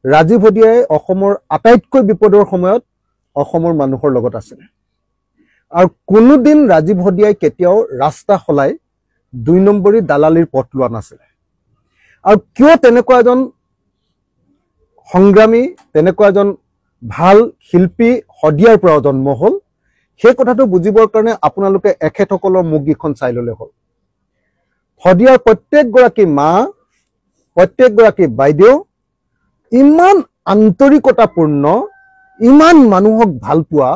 ৰাজীৱ হদিয়াই অসমৰ আটাইতকৈ বিপদৰ সময়ত অসমৰ মানুহৰ লগত আছিল আৰু কোনোদিন ৰাজীৱ হদিয়াই কেতিয়াও ৰাস্তা সলাই ২ নম্বৰী দালালিৰ পথ লোৱা নাছিল আৰু কিয় তেনেকুৱা এজন সংগ্ৰামী তেনেকুৱা এজন ভাল শিল্পী হদিয়াৰ পৰা জন্ম হ'ল সেই কথাটো বুজিবৰ কাৰণে আপোনালোকে এখেতসকলৰ মুখকেইখন চাই ল'লে হ'ল হদিয়াৰ প্ৰত্যেকগৰাকী মা প্ৰত্যেকগৰাকী বাইদেউ ইমান আন্তৰিকতাপূৰ্ণ ইমান মানুহক ভাল পোৱা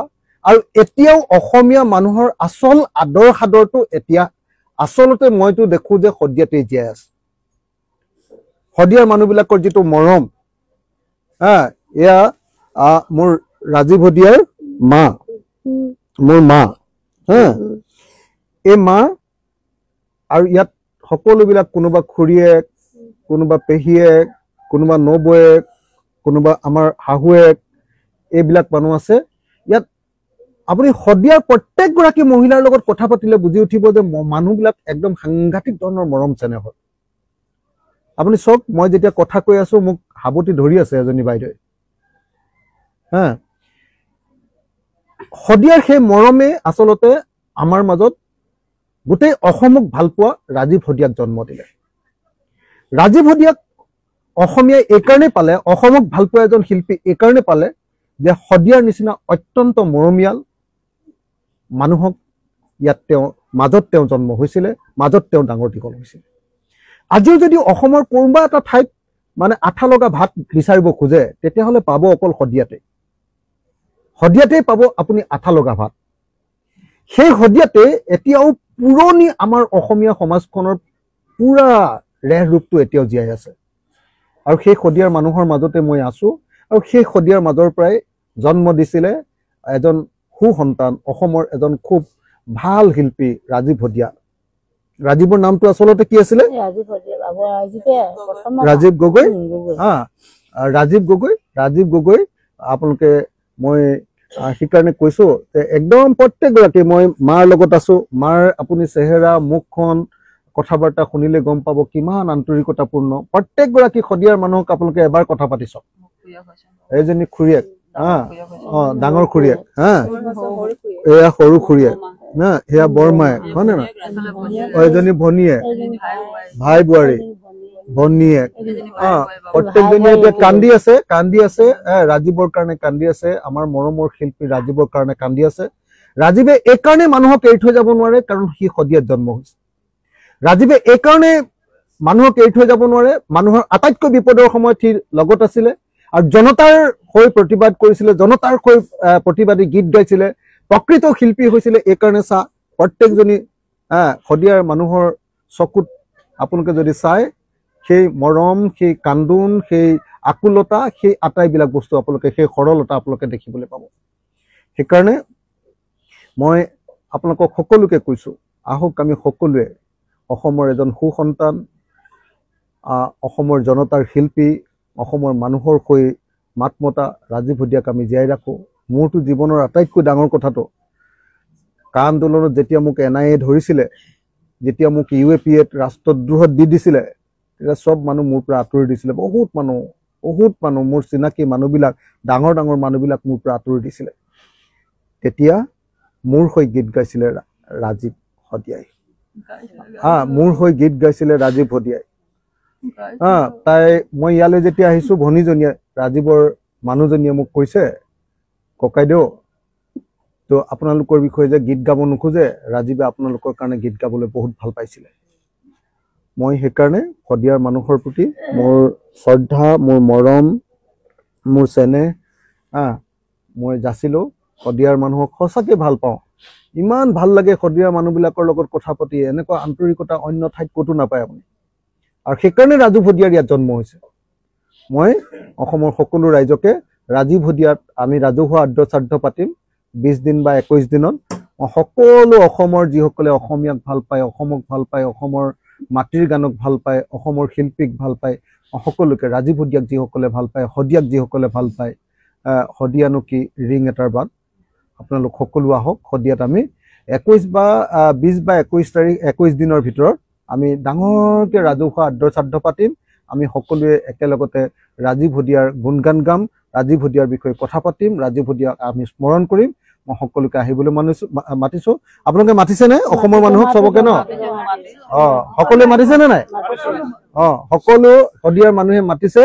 আৰু এতিয়াও অসমীয়া মানুহৰ আচল আদৰ সাদৰটো এতিয়া আচলতে মইতো দেখো যে হদিয়াতে জীয়াই আছে হদিয়াৰ মানুহবিলাকৰ যিটো মৰম এয়া মোৰ ৰাজীৱ হদিয়াৰ মা মোৰ মা এই মা আৰু ইয়াত সকলোবিলাক কোনোবা খুৰীয়েক কোনোবা পেহীয়েক কোনোবা নবৌয়েক কোনোবা আমাৰ শাহুৱেক এইবিলাক মানুহ আছে ইয়াত আপুনি হদিয়াৰ প্ৰত্যেকগৰাকী মহিলাৰ লগত কথা পাতিলে বুজি উঠিব যে মানুহবিলাক একদম সাংঘাতিক ধৰণৰ মৰম চেনেহ হয় আপুনি চাওক মই যেতিয়া কথা কৈ আছো মোক হাবতি ধৰি আছে এজনী বাইদেৱে হদিয়াৰ সেই মৰমে আচলতে আমাৰ মাজত গোটেই অসমক ভাল পোৱা ৰাজীৱ হদিয়াক জন্ম দিলে ৰাজীৱ হদিয়াক অসমীয়াই এইকাৰণে পালে অসমক ভাল পোৱা এজন শিল্পী এইকাৰণে পালে যে হদিয়াৰ নিচিনা অত্যন্ত মৰমীয়াল মানুহক ইয়াত মাজত জন্ম হৈছিলে মাজত ডাঙৰ দীঘল হৈছিল আজিও যদি অসমৰ কোনোবা এটা ঠাইত মানে আঠা লগা ভাত বিচাৰিব খোজে তেতিয়াহ'লে পাব অকল হদিয়াতেই পাব আপুনি আঠা লগা ভাত সেই হদিয়াতে এতিয়াও পুৰণি আমাৰ অসমীয়া সমাজখনৰ পুৰা ৰেহ ৰূপটো এতিয়াও জীয়াই আছে আৰু সেই হদিয়াৰ মানুহৰ মাজতে মই আছো আৰু সেই হদিয়াৰ মাজৰ পৰাই জন্ম দিছিলে এজন সুসন্তান অসমৰ এজন খুব ভাল শিল্পী ৰাজীৱ হদিয়া ৰাজীৱৰ নামটো আচলতে কি আছিলে ৰাজীৱ গগৈ ৰাজীৱ গগৈ আপোনালোকে মই সেইকাৰণে কৈছো একদম প্ৰত্যেকগৰাকী মই মাৰ লগত আছো মাৰ আপুনি চেহেৰা মুখখন কথা বাৰ্তা শুনিলে গম পাব কিমান আন্তৰিকতাপূৰ্ণ প্ৰত্যেকগৰাকী হদিয়াৰ মানুহক আপোনালোকে এবাৰ কথা পাতি চাওক এইজনী খুৰীয়েক ডাঙৰ খুৰীয়েক এয়া সৰু খুৰীয়েক সেয়া বৰমায়েক হয় নে নহয় এজনী ভনীয়েক ভাই বোৱাৰী ভনীয়েক প্ৰত্যেকজনীয়ে এতিয়া কান্দি আছে ৰাজীৱৰ কাৰণে কান্দি আছে আমাৰ মৰমৰ শিল্পী ৰাজীৱৰ কাৰণে কান্দি আছে ৰাজীৱে এইকাৰণে মানুহক এৰি থৈ যাব নোৱাৰে কাৰণ সি হদিয়াত জন্ম হৈছে ৰাজীৱে এইকাৰণে মানুহক এৰি থৈ যাব নোৱাৰে মানুহৰ আটাইতকৈ বিপদৰ সময়ত সি লগত আছিলে আৰু জনতাৰ হৈ প্ৰতিবাদ কৰিছিলে জনতাৰ হৈ প্ৰতিবাদী গীত গাইছিলে প্ৰকৃত শিল্পী হৈছিলে এইকাৰণে প্ৰত্যেকজনী হদিয়াৰ মানুহৰ চকুত আপোনালোকে যদি চাই সেই মৰম সেই কান্দোন সেই আকুলতা সেই আটাইবিলাক বস্তু আপোনালোকে সেই সৰলতা আপোনালোকে দেখিবলৈ পাব সেইকাৰণে মই আপোনালোকক সকলোকে কৈছো আহক আমি সকলোৱে অসমৰ এজন সুসন্তান অসমৰ জনতাৰ শিল্পী অসমৰ মানুহৰ হৈ মাত মতা ৰাজীৱ হদিয়াক আমি জীয়াই ৰাখো মোৰতো জীৱনৰ আটাইতকৈ ডাঙৰ কথাটো কা আন্দোলনত যেতিয়া মোক NIA ধৰিছিলে যেতিয়া মোক UAPAত ৰাষ্ট্ৰদ্ৰোহত দি দিছিলে তেতিয়া সব মানুহ মোৰ পৰা আঁতৰি দিছিলে বহুত মানুহ মোৰ চিনাকি মানুহবিলাক ডাঙৰ মানুহবিলাক মোৰ পৰা আঁতৰি দিছিলে তেতিয়া মোৰ হৈ গীত গাইছিলে ৰাজীৱ হদিয়াই মোৰ হৈ গীত গাইছিলে ৰাজীৱ হদিয়াই তাই মই ইয়ালৈ যেতিয়া আহিছো ভনীজনীয়ে ৰাজীৱৰ মানুহজনীয়ে মোক কৈছে ককাইদেউ তো আপোনালোকৰ বিষয়ে যে গীত গাব নোখোজে ৰাজীৱে আপোনালোকৰ কাৰণে গীত গাবলৈ বহুত ভাল পাইছিলে মই সেইকাৰণে হদিয়াৰ মানুহৰ প্ৰতি মোৰ শ্ৰদ্ধা মোৰ মৰম মোৰ চেনেহ মই যাচিলো হদিয়াৰ মানুহক সঁচাকে ভাল পাওঁ ইমান ভাল লাগে হদিয়াৰ মানুহবিলাকৰ লগত কথা পাতি এনেকুৱা আন্তৰিকতা অন্য ঠাইত ক'তো নাপায় আপুনি আৰু সেইকাৰণে ৰাজীৱ হদিয়াৰ ইয়াত জন্ম হৈছে মই অসমৰ সকলো ৰাইজকে ৰাজীৱ হদিয়াত আমি ৰাজহুৱা আদ্যশ্ৰাদ্ধ পাতিম 20 দিন বা 21 দিনত সকলো অসমৰ যিসকলে অসমীয়াক ভাল পায় অসমক ভাল পায় অসমৰ মাটিৰ গানক ভাল পায় অসমৰ শিল্পীক ভাল পায় সকলোকে ৰাজীৱ হদিয়াক যিসকলে ভাল পায় হদিয়াক যিসকলে ভাল পায় হদিয়ানো কি ৰিং এটাৰ বাদ আপোনালোক সকলো আহক হদিয়াত আমি 21 বা 20 বা 21 তাৰিখ 21 দিনৰ ভিতৰত আমি ডাঙৰকে ৰাজহুৱা আদ্যশ্ৰাদ্ধ পাতিম আমি সকলোৱে একেলগতে ৰাজীৱ হদিয়াৰ গুণগান গাম, ৰাজীৱ হদিয়াৰ বিষয়ে কথা পাতিম, ৰাজীৱ হদিয়াক আমি স্মৰণ কৰিম। মই সকলোকে আহিবলৈ মাতিছো। আপোনালোকে মাতিছেনে অসমৰ মানুহক চবকে ন? সকলোৱে মাতিছেনে নাই? সকলো শদিয়াৰ মানুহে মাতিছে।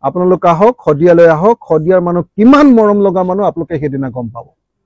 আপোনালোক আহক, শদিয়ালৈ আহক। শদিয়াৰ মানুহ কিমান মৰম লগা মানুহ আপোনালোকে সেইদিনা গম পাব।